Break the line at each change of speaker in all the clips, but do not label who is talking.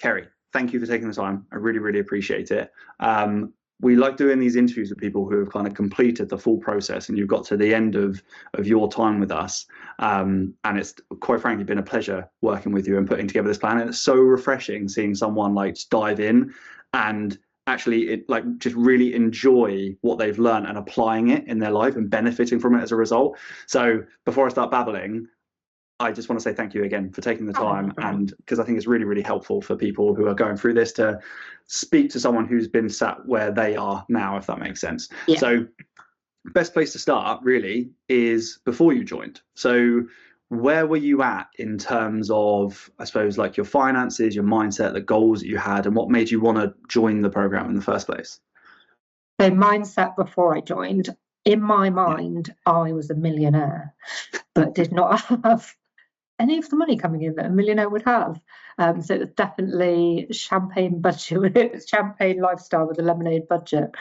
Kerry, thank you for taking the time. I really, really appreciate it. We like doing these interviews with people who have kind of completed the full process and you've got to the end of your time with us. And it's quite frankly been a pleasure working with you and putting together this plan. And it's so refreshing seeing someone like just dive in and actually just really enjoy what they've learned and applying it in their life and benefiting from it as a result. So before I start babbling, I just want to say thank you again for taking the time, and because I think it's really, really helpful for people who are going through this to speak to someone who's been sat where they are now, if that makes sense. Yeah. So best place to start really is before you joined. So where were you at in terms of, I suppose, like your finances, your mindset, the goals that you had, and what made you want to join the program in the first place?
So mindset before I joined, in my mind, I was a millionaire, but did not have any of the money coming in that a millionaire would have. So it was definitely champagne budget. It was champagne lifestyle with a lemonade budget.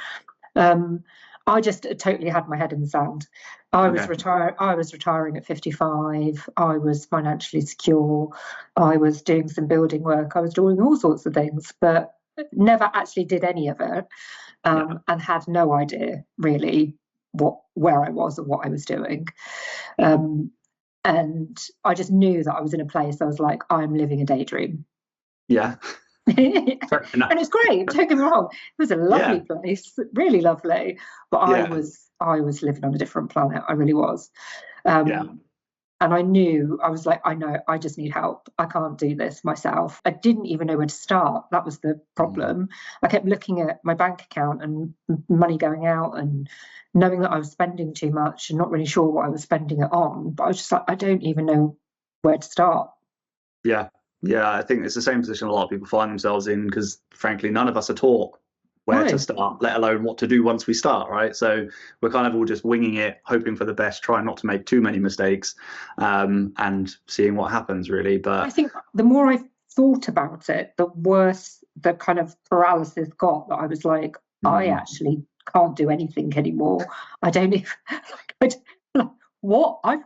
I just totally had my head in the sand. I was retiring at 55. I was financially secure. I was doing some building work. I was doing all sorts of things, but never actually did any of it, and had no idea really where I was and what I was doing. And I just knew that I was in a place I was like, I'm living a daydream.
Yeah.
And it's great, don't get me wrong. It was a lovely place, really lovely. But I was living on a different planet. I really was. And I knew, I was like, I know, I just need help. I can't do this myself. I didn't even know where to start. That was the problem. I kept looking at my bank account and money going out and knowing that I was spending too much and not really sure what I was spending it on. But I was just like, I don't even know where to start.
Yeah. Yeah, I think it's the same position a lot of people find themselves in because, frankly, none of us are taught where to start, let alone what to do once we start, right? So we're kind of all just winging it, hoping for the best, trying not to make too many mistakes, and seeing what happens, really. But
I think the more I thought about it, the worse the kind of paralysis got, that I was like, I actually can't do anything anymore. I don't even, what? I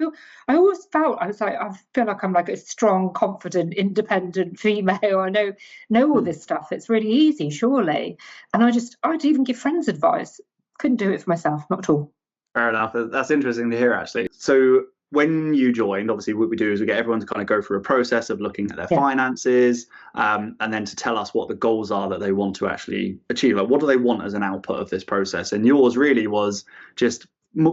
always felt, I feel like I'm like a strong, confident, independent female. I know all this stuff. It's really easy, surely. And I'd even give friends advice. Couldn't do it for myself, not at all.
Fair enough. That's interesting to hear, actually. So when you joined, obviously what we do is we get everyone to kind of go through a process of looking at their finances, and then to tell us what the goals are that they want to actually achieve. Like, what do they want as an output of this process? And yours really was just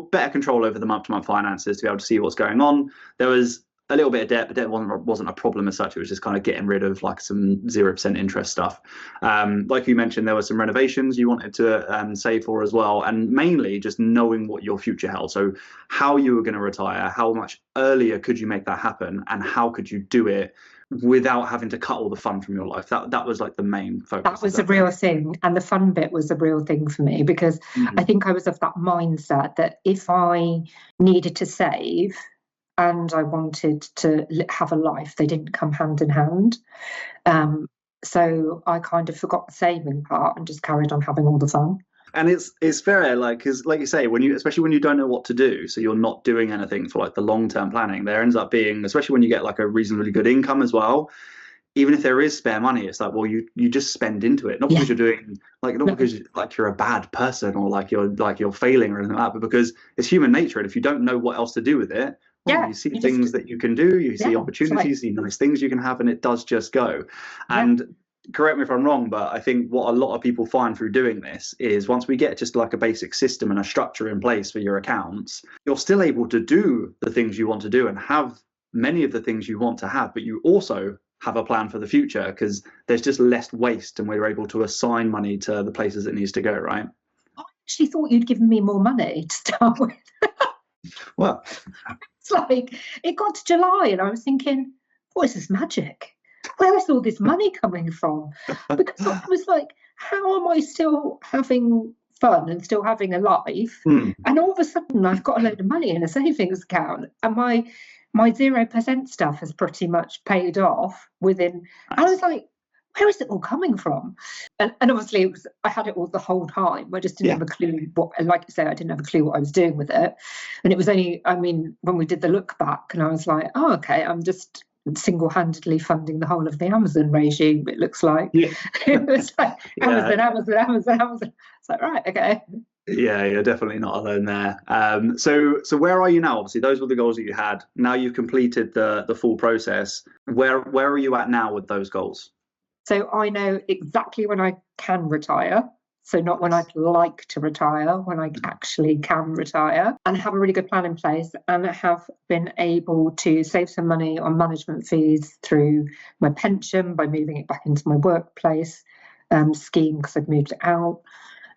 better control over the month-to-month finances, to be able to see what's going on. There was a little bit of debt, but debt wasn't a problem as such. It was just kind of getting rid of like some 0% interest stuff. Like you mentioned, there were some renovations you wanted to save for as well, and mainly just knowing what your future held. So how you were going to retire, how much earlier could you make that happen, and how could you do it without having to cut all the fun from your life. That was like the main focus.
That was a real thing, and the fun bit was a real thing for me, because I think I was of that mindset that if I needed to save and I wanted to have a life, they didn't come hand in hand. So I kind of forgot the saving part and just carried on having all the fun.
And it's fair, like, because like you say, especially when you don't know what to do, so you're not doing anything for like the long-term planning, there ends up being, especially when you get like a reasonably good income as well, even if there is spare money, it's like, well, you just spend into it, not because you're doing because you're a bad person or like you're failing or anything like that, but because it's human nature, and if you don't know what else to do with it, you see things that you can do, you see opportunities, you see nice things you can have, and it does just go. And correct me if I'm wrong, but I think what a lot of people find through doing this is once we get just like a basic system and a structure in place for your accounts, you're still able to do the things you want to do and have many of the things you want to have, but you also have a plan for the future because there's just less waste and we're able to assign money to the places it needs to go, right?
I actually thought you'd given me more money to start with.
Well,
it's like it got to July and I was thinking, what is this magic? Where is all this money coming from? Because I was like, how am I still having fun and still having a life? And all of a sudden I've got a load of money in a savings account, and my 0% stuff has pretty much paid off within. I was like, where is it all coming from? And obviously I had it all the whole time. I just didn't have a clue what, like you say, I didn't have a clue what I was doing with it. And it was only, when we did the look back and I was like, oh, okay, I'm just single-handedly funding the whole of the Amazon regime, it looks like.
Yeah.
It was like
Yeah.
Amazon. It's like, right, okay.
Yeah, you're definitely not alone there. So where are you now? Obviously, those were the goals that you had. Now you've completed the full process. Where are you at now with those goals?
So I know exactly when I can retire. So not when I'd like to retire, when I actually can retire, and have a really good plan in place, and have been able to save some money on management fees through my pension by moving it back into my workplace scheme because I've moved it out.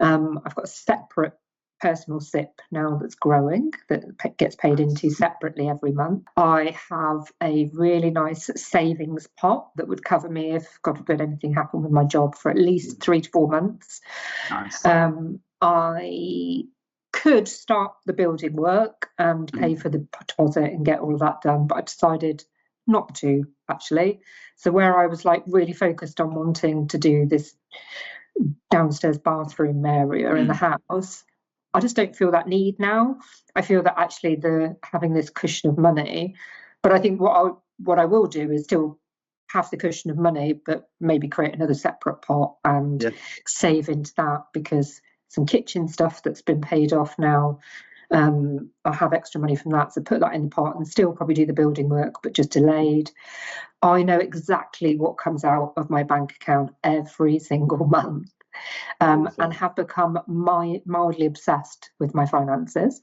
I've got a separate personal SIP now that's growing that gets paid into separately every month. I have a really nice savings pot that would cover me if, God forbid, anything happened with my job for at least 3 to 4 months.
Nice.
I could start the building work and pay for the deposit and get all of that done, but I decided not to, actually. So where I was like really focused on wanting to do this downstairs bathroom area in the house, I just don't feel that need now. I feel that actually having this cushion of money, but I think what I will do is still have the cushion of money, but maybe create another separate pot and save into that, because some kitchen stuff that's been paid off now, I'll have extra money from that, so put that in the pot and still probably do the building work, but just delayed. I know exactly what comes out of my bank account every single month. And have become mildly obsessed with my finances.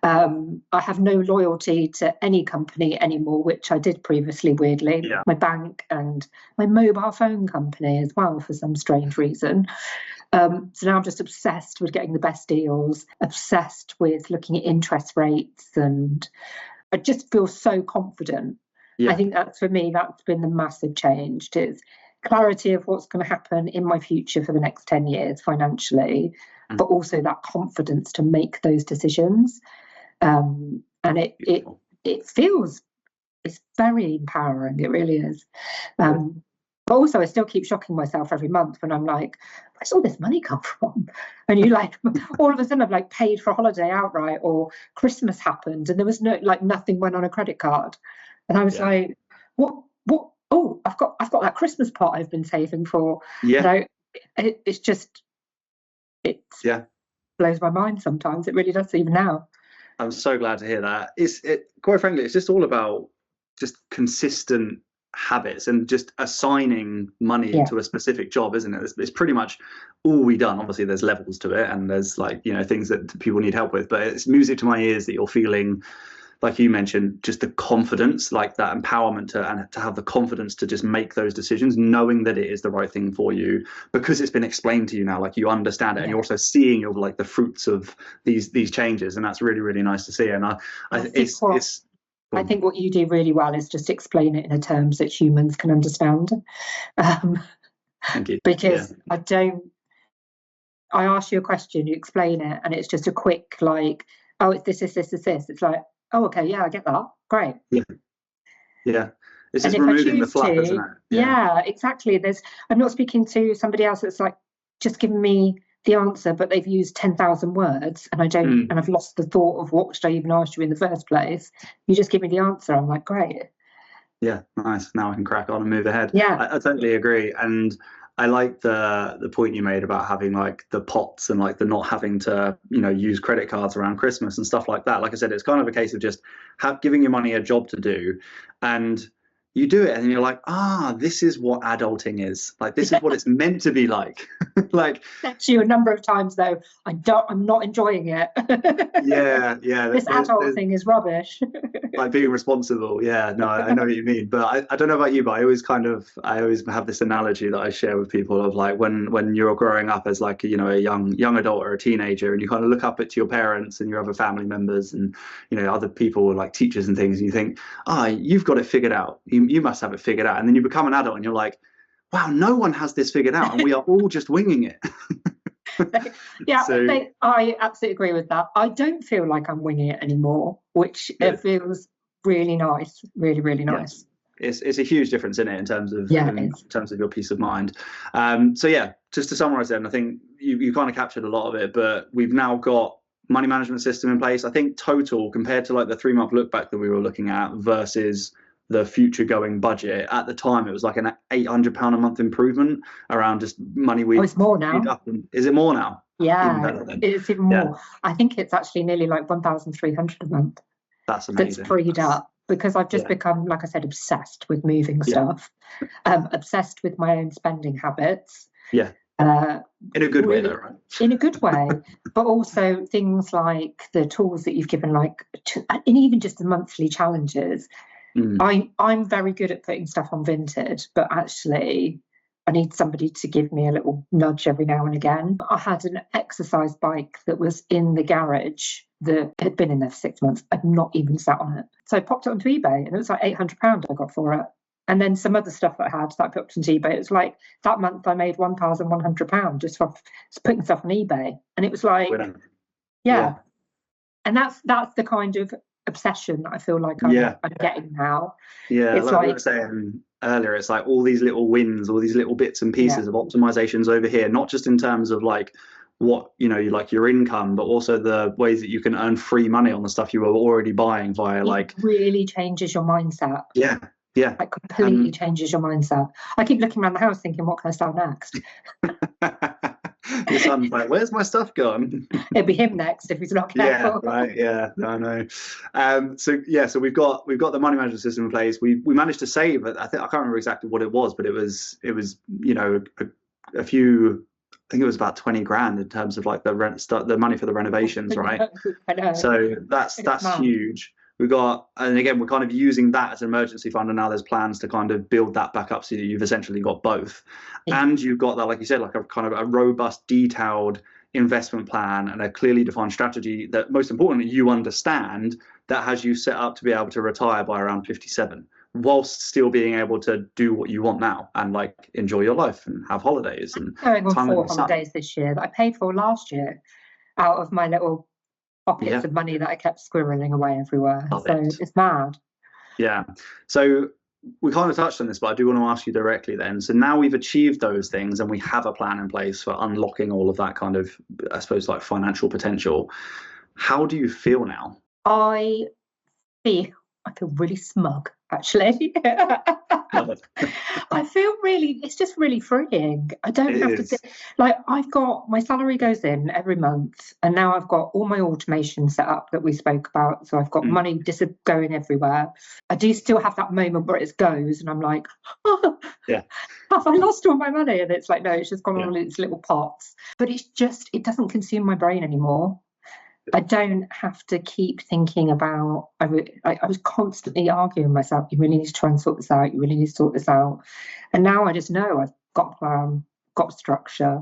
I have no loyalty to any company anymore, which I did previously, weirdly.
Yeah.
My bank and my mobile phone company as well, for some strange reason. So now I'm just obsessed with getting the best deals, obsessed with looking at interest rates, and I just feel so confident. I think for me, that's been the massive change. It's clarity of what's going to happen in my future for the next 10 years financially, but also that confidence to make those decisions. And it feels, it's very empowering. It really is. But also I still keep shocking myself every month when I'm like, where's all this money come from? And you like, all of a sudden I've like paid for a holiday outright, or Christmas happened and there was nothing went on a credit card. And I was like, what? Oh, I've got that Christmas pot I've been saving for.
Yeah.
It's just, it blows my mind sometimes. It really does, even now.
I'm so glad to hear that. Quite frankly, it's just all about just consistent habits and just assigning money to a specific job, isn't it? It's pretty much all we done. Obviously there's levels to it, and there's like, things that people need help with, but it's music to my ears that you're feeling, like you mentioned, just the confidence, like that empowerment to have the confidence to just make those decisions, knowing that it is the right thing for you, because it's been explained to you now, like you understand it, and you're also seeing like the fruits of these changes, and that's really, really nice to see. And
I think what you do really well is just explain it in terms that humans can understand.
Thank you.
Because I ask you a question, you explain it, and it's just a quick like, oh, it's this. It's like, oh, okay, yeah, I get that. Great.
Yeah. It's just removing the fluff, isn't it?
Yeah, exactly. I'm not speaking to somebody else that's like just giving me the answer, but they've used 10,000 words and and I've lost the thought of what should I even ask you in the first place. You just give me the answer. I'm like, great.
Yeah, nice. Now I can crack on and move ahead.
Yeah.
I totally agree. And I like the point you made about having like the pots and like the not having to, use credit cards around Christmas and stuff like that. Like I said, it's kind of a case of just giving your money a job to do, and you do it and you're like, this is what adulting is. Like, this is what it's meant to be like. Like,
said to you a number of times though, I'm not enjoying it.
Yeah.
This adult thing is rubbish.
Like being responsible. Yeah, no, I know what you mean. But I don't know about you, but I always have this analogy that I share with people of like when you're growing up as like, a young adult or a teenager, and you kind of look up to your parents and your other family members and, other people like teachers and things, and you think, you've got it figured out. You must have it figured out. And then you become an adult and you're like, wow, no one has this figured out, and we are all just winging it.
Yeah, I absolutely agree with that. I don't feel like I'm winging it anymore, which it feels really nice, really, really nice.
It's a huge difference in it in terms of your peace of mind. So yeah, just to summarize then, I think you kind of captured a lot of it, but we've now got money management system in place. I think total, compared to like the 3-month look back that we were looking at versus the future going budget. At the time, it was like an £800 a month improvement around just money we.
Oh, it's more now.
Is it more now?
Yeah, it's even more. I think it's actually nearly like 1,300 a month.
That's amazing.
That's freed up, because I've just become, like I said, obsessed with moving stuff, obsessed with my own spending habits.
Yeah. In a good way, though, right?
In a good way, but also things like the tools that you've given, and even just the monthly challenges. I'm very good at putting stuff on Vinted, but actually I need somebody to give me a little nudge every now and again. I had an exercise bike that was in the garage that had been in there for 6 months. I'd not even sat on it. So I popped it onto eBay, and it was like £800 I got for it. And then some other stuff that I had that I put onto eBay, it was like that month I made £1,100 just for putting stuff on eBay. And it was like, yeah. And that's the kind of obsession that I feel like I'm getting now.
Yeah, it's like we were saying earlier, it's like all these little wins, all these little bits and pieces of optimizations over here, not just in terms of like what you like your income, but also the ways that you can earn free money on the stuff you were already buying via
it really changes your mindset.
Yeah.
It completely changes your mindset. I keep looking around the house thinking, what can I sell next?
Your son's like, where's my stuff gone?
It'll be him next if he's not careful.
Yeah, right. Yeah, I know. So we've got the money management system in place. We managed to save. I can't remember exactly what it was, but it was a few. I think it was about 20 grand in terms of like the money for the renovations, right?
I know.
So that's huge. And again, we're kind of using that as an emergency fund, and now there's plans to kind of build that back up so that you've essentially got both. And you've got that, like you said, like a kind of a robust, detailed investment plan and a clearly defined strategy that, most importantly, you understand, that has you set up to be able to retire by around 57, whilst still being able to do what you want now and like enjoy your life and have holidays. And
going on 4 holidays this year that I paid for last year out of my little pockets of money that I kept squirreling away everywhere. It's mad.
Yeah. So we kind of touched on this, but I do want to ask you directly then. So now we've achieved those things and we have a plan in place for unlocking all of that kind of, I suppose, like financial potential. How do you feel now?
I feel really smug, actually. I feel it's just really freeing. I don't have to I've got, my salary goes in every month, and now I've got all my automation set up that we spoke about. So I've got money just going everywhere. I do still have that moment where it goes and I'm like, have I lost all my money? And it's like, no, it's just gone all in its little pots. But it doesn't consume my brain anymore. I don't have to keep thinking about. I was constantly arguing with myself. You really need to try and sort this out. You really need to sort this out. And now I just know I've got a plan, got structure,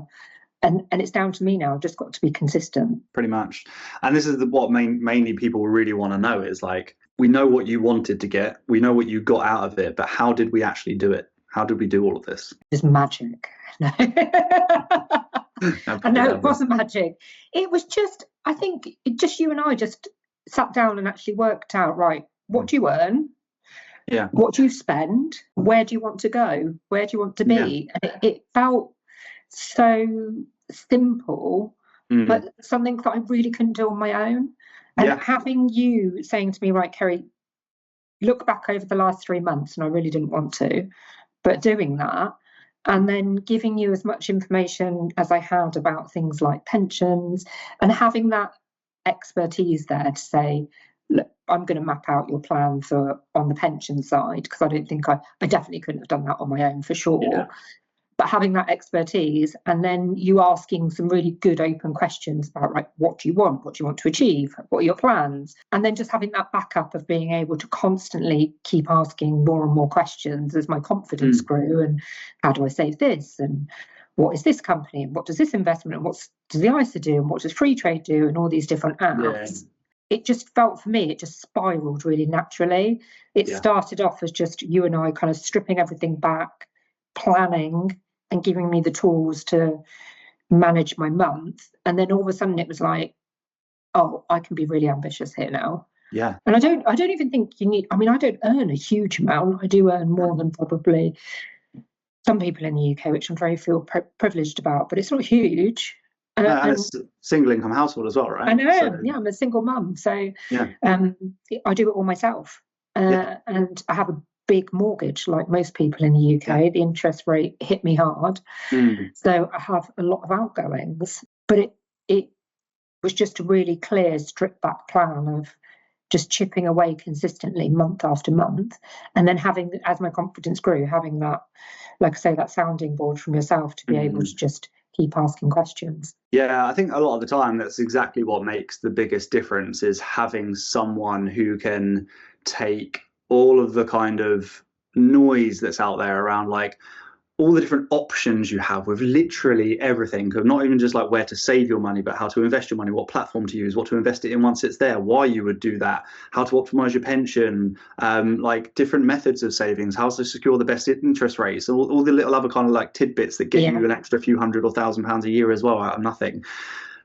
and it's down to me now. I've just got to be consistent.
Pretty much. And this is what mainly people really want to know is like, we know what you wanted to get, we know what you got out of it, but how did we actually do it? How did we do all of this?
It's magic. No. I know it wasn't magic. It was just, I think, just you and I just sat down and actually worked out, right, what do you earn?
Yeah.
What do you spend? Where do you want to go? Where do you want to be? And it felt so simple, but something that I really couldn't do on my own. And having you saying to me, right, Cerie, look back over the last 3 months, and I really didn't want to, but doing that, and then giving you as much information as I had about things like pensions, and having that expertise there to say, look, I'm going to map out your plan on the pension side, because I don't think I definitely couldn't have done that on my own for sure. Yeah. But having that expertise, and then you asking some really good open questions about, right, what do you want? What do you want to achieve? What are your plans? And then just having that backup of being able to constantly keep asking more and more questions as my confidence grew. And how do I save this? And what is this company? And what does this investment? And what does the ISA do? And what does free trade do? And all these different apps. Yeah. It just felt, for me, it just spiraled really naturally. It started off as just you and I kind of stripping everything back, planning, and giving me the tools to manage my month. And then all of a sudden it was like, oh, I can be really ambitious here now.
Yeah.
And I don't even think you need, I mean, I don't earn a huge amount. I do earn more than probably some people in the UK, which I'm very privileged about, but it's not huge.
And it's a single income household as well, right?
I know, I'm a single mum. So I do it all myself. And I have a big mortgage like most people in the UK. The interest rate hit me hard. So I have a lot of outgoings. But it was just a really clear, stripped back plan of just chipping away consistently month after month. And then having, as my confidence grew, having that, like I say, that sounding board from yourself to be able to just keep asking questions.
Yeah, I think a lot of the time that's exactly what makes the biggest difference, is having someone who can take all of the kind of noise that's out there around, like, all the different options you have with literally everything, of not even just like where to save your money, but how to invest your money, what platform to use, what to invest it in once it's there, why you would do that, how to optimize your pension, like different methods of savings, how to secure the best interest rates, and all the little other kind of like tidbits that get you an extra few £100 or £1,000 a year as well out of nothing.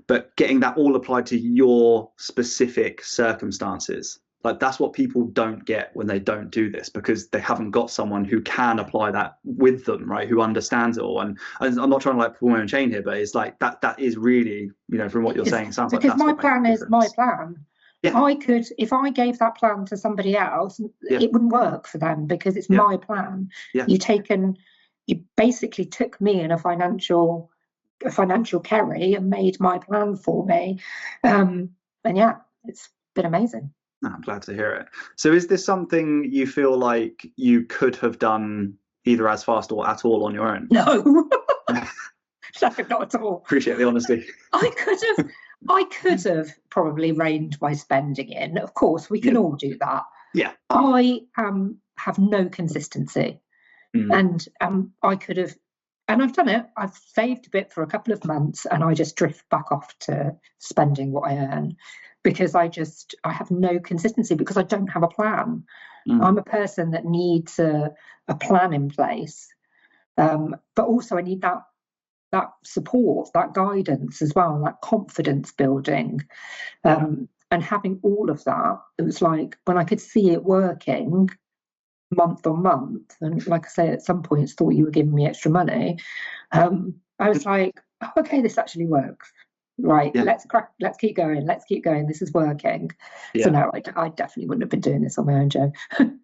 But getting that all applied to your specific circumstances. Like, that's what people don't get when they don't do this, because they haven't got someone who can apply that with them, right? Who understands it all. And I'm not trying to like pull my own chain here, but it's like that is really, you know, from what you're saying, it sounds like
because my plan is my plan.
Yeah.
I could, if I gave that plan to somebody else, it wouldn't work for them, because it's my plan.
Yeah.
You basically took me in a financial Kerry and made my plan for me. And yeah, it's been amazing.
No, I'm glad to hear it. So is this something you feel like you could have done either as fast or at all on your own?
No, not at all.
Appreciate the honesty.
I could have probably reined my spending in. Of course, we can all do that.
Yeah.
I have no consistency. And I could have, and I've done it. I've saved a bit for a couple of months, and I just drift back off to spending what I earn, because I have no consistency, because I don't have a plan. I'm a person that needs a plan in place, but also I need that support, that guidance as well, that confidence building, and having all of that. It was like, when I could see it working month on month, and like I say, at some points thought you were giving me extra money, I was like, oh, okay, this actually works. Right, let's keep going, this is working. So no, I definitely wouldn't have been doing this on my own, Joe.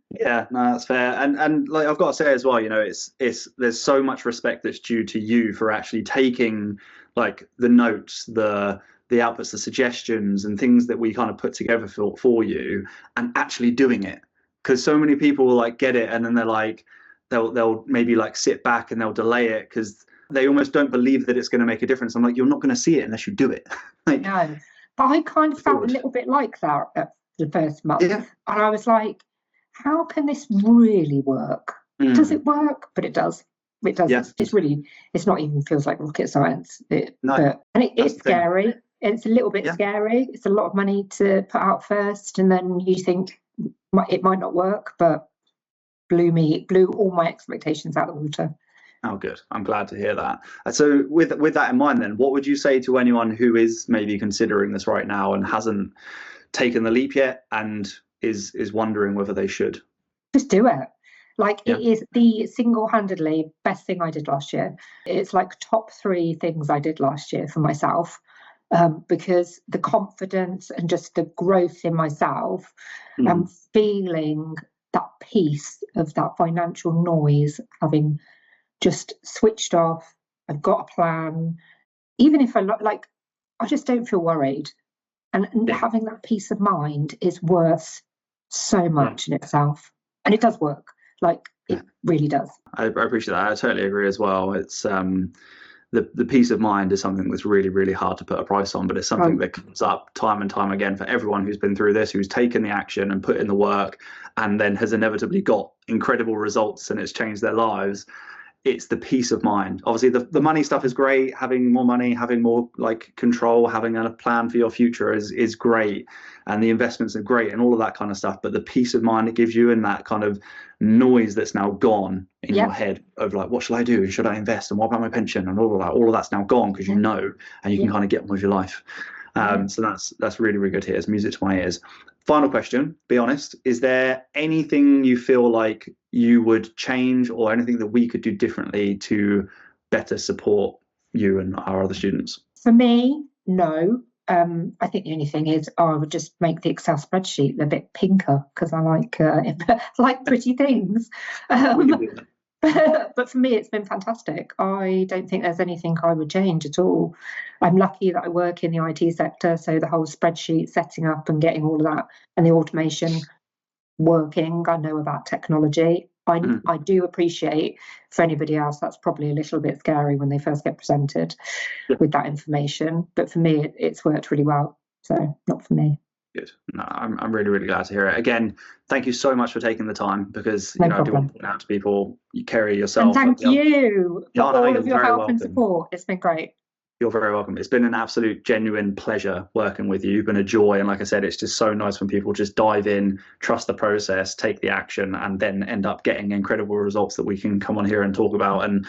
Yeah, no, that's fair. And like, I've got to say as well, you know, it's there's so much respect that's due to you for actually taking like the notes, the outputs, the suggestions and things that we kind of put together for you, and actually doing it. Because so many people will like get it, and then they're like, they'll maybe like sit back and they'll delay it because they almost don't believe that it's going to make a difference. I'm like, you're not going to see it unless you do it. Like,
no, but I kind of felt a little bit like that at the first month. And I was like, how can this really work? Does it work? But it does. It does. Yeah. It's not even feels like rocket science. It's scary. It's a little bit scary. It's a lot of money to put out first, and then you think it might not work, but blew all my expectations out of the water.
Oh, good. I'm glad to hear that. So with that in mind, then, what would you say to anyone who is maybe considering this right now and hasn't taken the leap yet and is wondering whether they should?
Just do it. Like, it is the single-handedly best thing I did last year. It's like top 3 things I did last year for myself, because the confidence and just the growth in myself, and feeling that peace of that financial noise, having just switched off. I've got a plan. Even if I just don't feel worried. And having that peace of mind is worth so much in itself. And it does work. Like, it really does.
I appreciate that. I totally agree as well. It's the peace of mind is something that's really, really hard to put a price on, but it's something that comes up time and time again for everyone who's been through this, who's taken the action and put in the work, and then has inevitably got incredible results and it's changed their lives. It's the peace of mind. Obviously, the money stuff is great. Having more money, having more like control, having a plan for your future is great, and the investments are great, and all of that kind of stuff. But the peace of mind it gives you, and that kind of noise that's now gone in your head of like, what should I do? Should I invest? And what about my pension? And all of that's now gone, because you know, and you can kind of get on with your life. So that's really, really good to hear. It's music to my ears. Final question, be honest, is there anything you feel like you would change, or anything that we could do differently to better support you and our other students?
For me, no. I think the only thing is I would just make the Excel spreadsheet a bit pinker because I like pretty things. But for me, it's been fantastic. I don't think there's anything I would change at all. I'm lucky that I work in the IT sector, so the whole spreadsheet setting up and getting all of that and the automation working. I know about technology. I do appreciate, for anybody else, that's probably a little bit scary when they first get presented with that information. But for me, it's worked really well. So not for me.
Good. No, I'm really, really glad to hear it. Again, thank you so much for taking the time, because
No
I do want
problem.
to point out to people, Cerie, yourself.
And thank you for all
you're
of your
very
help and
welcome.
support. It's been great.
You're very welcome. It's been an absolute genuine pleasure working with you. You've been a joy. And like I said, it's just so nice when people just dive in, trust the process, take the action, and then end up getting incredible results that we can come on here and talk about. And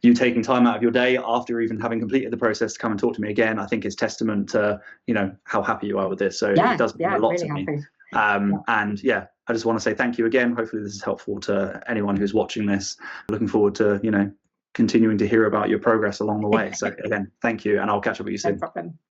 you taking time out of your day after even having completed the process to come and talk to me again, I think is testament to, how happy you are with this. So it does mean a lot
really
to me.
happy.
And yeah, I just want to say thank you again. Hopefully this is helpful to anyone who's watching this. Looking forward to, continuing to hear about your progress along the way. So again, thank you, and I'll catch up with you soon.
No problem.